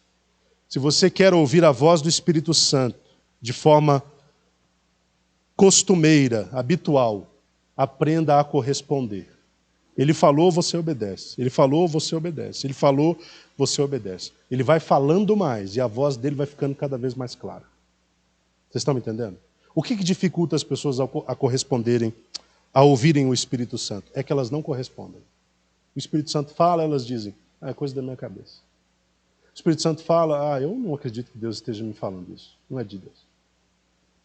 Se você quer ouvir a voz do Espírito Santo de forma costumeira, habitual, aprenda a corresponder. Ele falou, você obedece. Ele falou, você obedece. Ele falou, você obedece. Ele vai falando mais e a voz dele vai ficando cada vez mais clara. Vocês estão me entendendo? O que dificulta as pessoas a corresponderem, a ouvirem o Espírito Santo? É que elas não correspondem. O Espírito Santo fala, elas dizem, é coisa da minha cabeça. Espírito Santo fala, eu não acredito que Deus esteja me falando isso. Não é de Deus.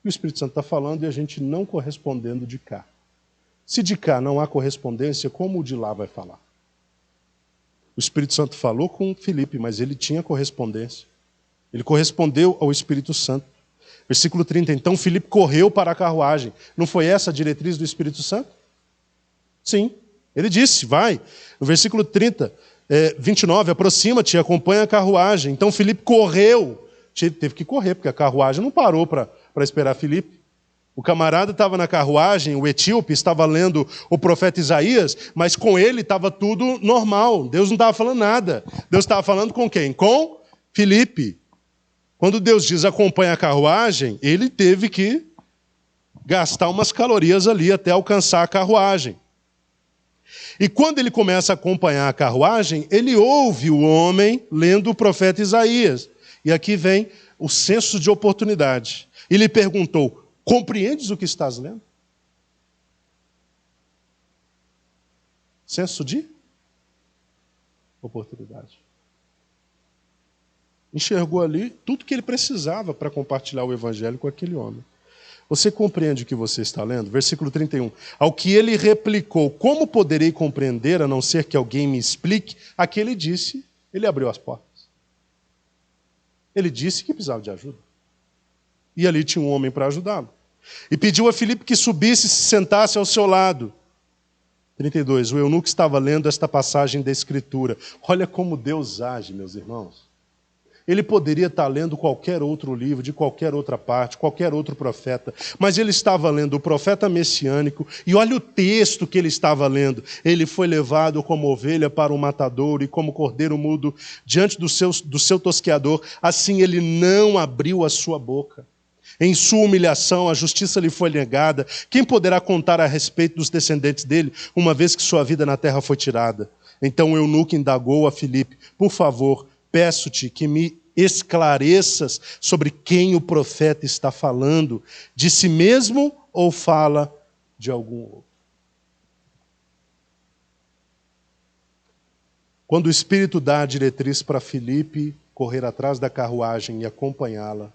E o Espírito Santo está falando e a gente não correspondendo de cá. Se de cá não há correspondência, como o de lá vai falar? O Espírito Santo falou com Filipe, mas ele tinha correspondência. Ele correspondeu ao Espírito Santo. Versículo 30. Então Filipe correu para a carruagem. Não foi essa a diretriz do Espírito Santo? Sim. Ele disse, vai. No versículo 29, aproxima-te e acompanha a carruagem. Então Filipe correu. Teve que correr, porque a carruagem não parou para esperar Filipe. O camarada estava na carruagem, o etíope estava lendo o profeta Isaías, mas com ele estava tudo normal. Deus não estava falando nada. Deus estava falando com quem? Com Filipe. Quando Deus diz acompanha a carruagem, ele teve que gastar umas calorias ali até alcançar a carruagem. E quando ele começa a acompanhar a carruagem, ele ouve o homem lendo o profeta Isaías. E aqui vem o senso de oportunidade. Ele perguntou, compreendes o que estás lendo? Senso de oportunidade. Enxergou ali tudo que ele precisava para compartilhar o evangelho com aquele homem. Você compreende o que você está lendo? Versículo 31. Ao que ele replicou, como poderei compreender, a não ser que alguém me explique? Aquele disse, ele abriu as portas. Ele disse que precisava de ajuda. E ali tinha um homem para ajudá-lo. E pediu a Filipe que subisse e se sentasse ao seu lado. 32. O eunuco estava lendo esta passagem da Escritura. Olha como Deus age, meus irmãos. Ele poderia estar lendo qualquer outro livro, de qualquer outra parte, qualquer outro profeta, mas ele estava lendo o profeta messiânico, e olha o texto que ele estava lendo. Ele foi levado como ovelha para o matadouro, e como cordeiro mudo diante do seu tosqueador, assim ele não abriu a sua boca. Em sua humilhação, a justiça lhe foi negada. Quem poderá contar a respeito dos descendentes dele, uma vez que sua vida na terra foi tirada? Então o eunuco indagou a Filipe, por favor, peço-te que me esclareças sobre quem o profeta está falando, de si mesmo ou fala de algum outro. Quando o Espírito dá a diretriz para Filipe correr atrás da carruagem e acompanhá-la,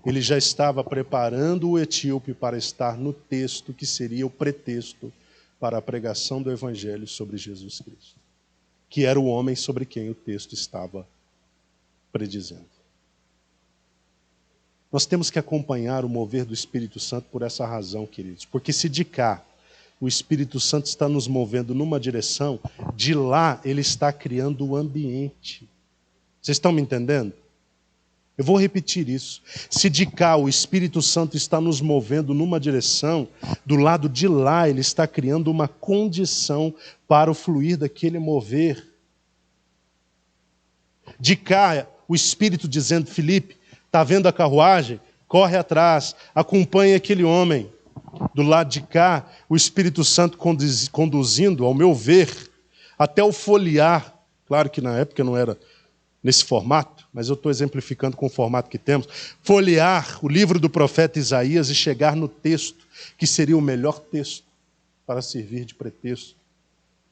ele já estava preparando o etíope para estar no texto que seria o pretexto para a pregação do Evangelho sobre Jesus Cristo, que era o homem sobre quem o texto estava predizendo. Nós temos que acompanhar o mover do Espírito Santo por essa razão, queridos. Porque se de cá o Espírito Santo está nos movendo numa direção, de lá ele está criando o ambiente. Vocês estão me entendendo? Eu vou repetir isso. Se de cá o Espírito Santo está nos movendo numa direção, do lado de lá ele está criando uma condição para o fluir daquele mover. De cá, o Espírito dizendo, Filipe, está vendo a carruagem? Corre atrás, acompanha aquele homem. Do lado de cá, o Espírito Santo conduzindo, ao meu ver, até o folhear. Claro que na época não era nesse formato, mas eu estou exemplificando com o formato que temos. Folhear o livro do profeta Isaías e chegar no texto, que seria o melhor texto para servir de pretexto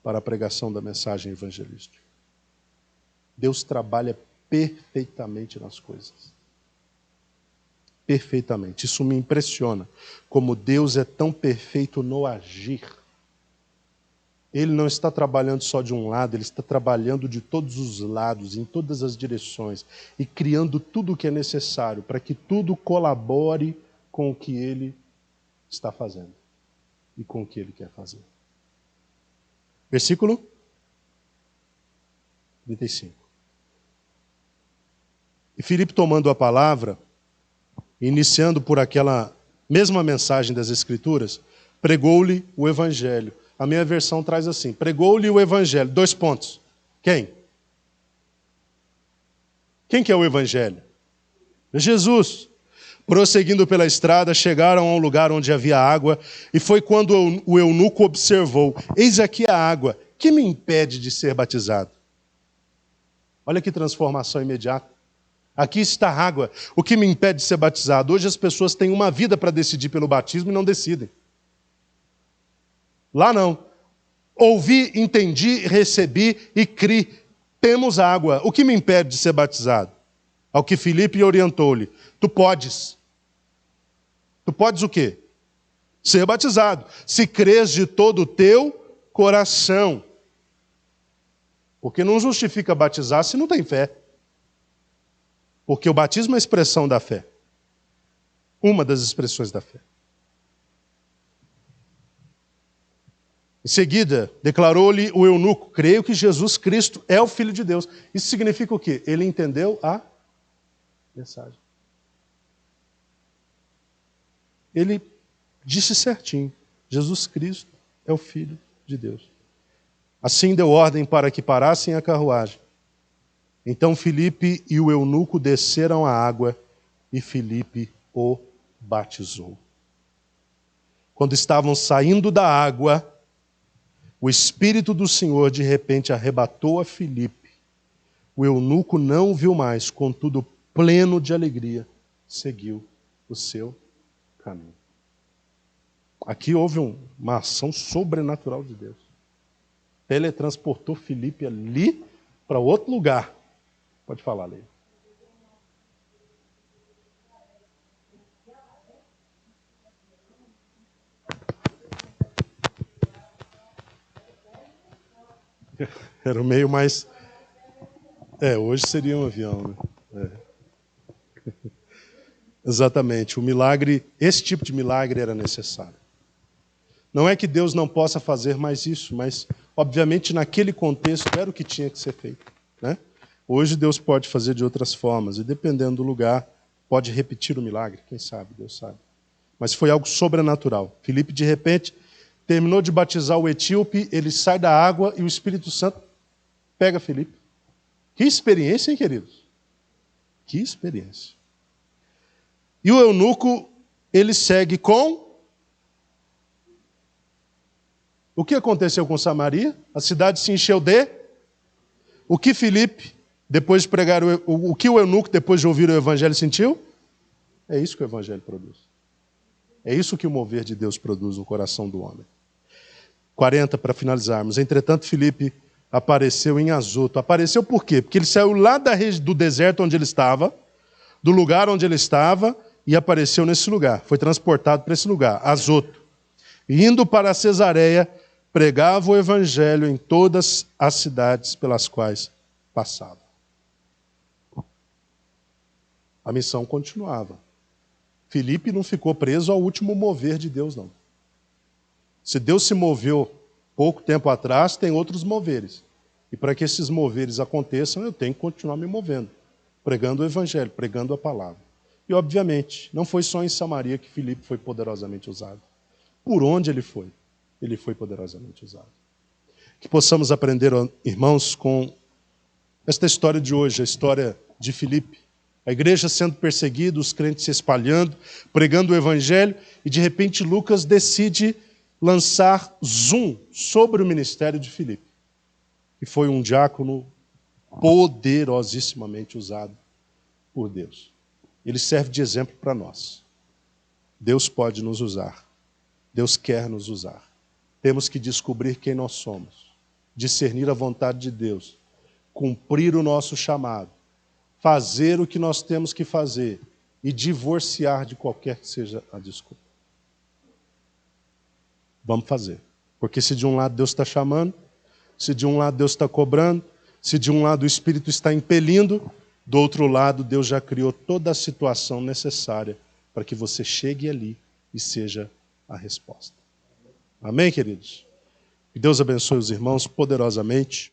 para a pregação da mensagem evangelística. Deus trabalha perfeitamente nas coisas. Perfeitamente. Isso me impressiona. Como Deus é tão perfeito no agir. Ele não está trabalhando só de um lado, ele está trabalhando de todos os lados, em todas as direções, e criando tudo o que é necessário para que tudo colabore com o que ele está fazendo e com o que ele quer fazer. Versículo 35. E Filipe, tomando a palavra, iniciando por aquela mesma mensagem das Escrituras, pregou-lhe o Evangelho. A minha versão traz assim, pregou-lhe o Evangelho. 2 pontos. Quem? Quem que é o Evangelho? Jesus. Prosseguindo pela estrada, chegaram a um lugar onde havia água, e foi quando o eunuco observou, eis aqui a água, que me impede de ser batizado? Olha que transformação imediata. Aqui está a água, o que me impede de ser batizado? Hoje as pessoas têm uma vida para decidir pelo batismo e não decidem. Lá não. Ouvi, entendi, recebi e criei. Temos água. O que me impede de ser batizado? Ao que Filipe orientou-lhe. Tu podes. Tu podes o quê? Ser batizado. Se crês de todo o teu coração. Porque não justifica batizar se não tem fé. Porque o batismo é a expressão da fé. Uma das expressões da fé. Em seguida, declarou-lhe o eunuco: creio que Jesus Cristo é o Filho de Deus. Isso significa o quê? Ele entendeu a mensagem. Ele disse certinho: Jesus Cristo é o Filho de Deus. Assim deu ordem para que parassem a carruagem. Então Filipe e o eunuco desceram à água e Filipe o batizou. Quando estavam saindo da água, o Espírito do Senhor de repente arrebatou a Filipe. O eunuco não o viu mais, contudo, pleno de alegria, seguiu o seu caminho. Aqui houve uma ação sobrenatural de Deus. Teletransportou Filipe ali para outro lugar. Pode falar, Leila. Era o meio mais... hoje seria um avião, né? Exatamente. O milagre, esse tipo de milagre era necessário. Não é que Deus não possa fazer mais isso, mas, obviamente, naquele contexto era o que tinha que ser feito, né? Hoje Deus pode fazer de outras formas, e dependendo do lugar, pode repetir o milagre, quem sabe, Deus sabe. Mas foi algo sobrenatural. Filipe, de repente, terminou de batizar o etíope, ele sai da água e o Espírito Santo pega Filipe. Que experiência, hein, queridos? Que experiência. E o eunuco, ele segue com... O que aconteceu com Samaria? A cidade se encheu de... O que Filipe, depois de pregar, o que o eunuco, depois de ouvir o evangelho, sentiu? É isso que o evangelho produz. É isso que o mover de Deus produz no coração do homem. 40, para finalizarmos. Entretanto, Filipe apareceu em Azoto. Apareceu por quê? Porque ele saiu lá do deserto onde ele estava, do lugar onde ele estava, e apareceu nesse lugar. Foi transportado para esse lugar, Azoto. E indo para Cesareia, pregava o evangelho em todas as cidades pelas quais passava. A missão continuava. Filipe não ficou preso ao último mover de Deus, não. Se Deus se moveu pouco tempo atrás, tem outros moveres. E para que esses moveres aconteçam, eu tenho que continuar me movendo, pregando o evangelho, pregando a palavra. E, obviamente, não foi só em Samaria que Filipe foi poderosamente usado. Por onde ele foi poderosamente usado. Que possamos aprender, irmãos, com esta história de hoje, a história de Filipe. A igreja sendo perseguida, os crentes se espalhando, pregando o evangelho, e de repente Lucas decide lançar zoom sobre o ministério de Filipe. E foi um diácono poderosíssimamente usado por Deus. Ele serve de exemplo para nós. Deus pode nos usar. Deus quer nos usar. Temos que descobrir quem nós somos, discernir a vontade de Deus, cumprir o nosso chamado, fazer o que nós temos que fazer e divorciar de qualquer que seja a desculpa. Vamos fazer. Porque se de um lado Deus está chamando, se de um lado Deus está cobrando, se de um lado o Espírito está impelindo, do outro lado Deus já criou toda a situação necessária para que você chegue ali e seja a resposta. Amém, queridos? Que Deus abençoe os irmãos poderosamente.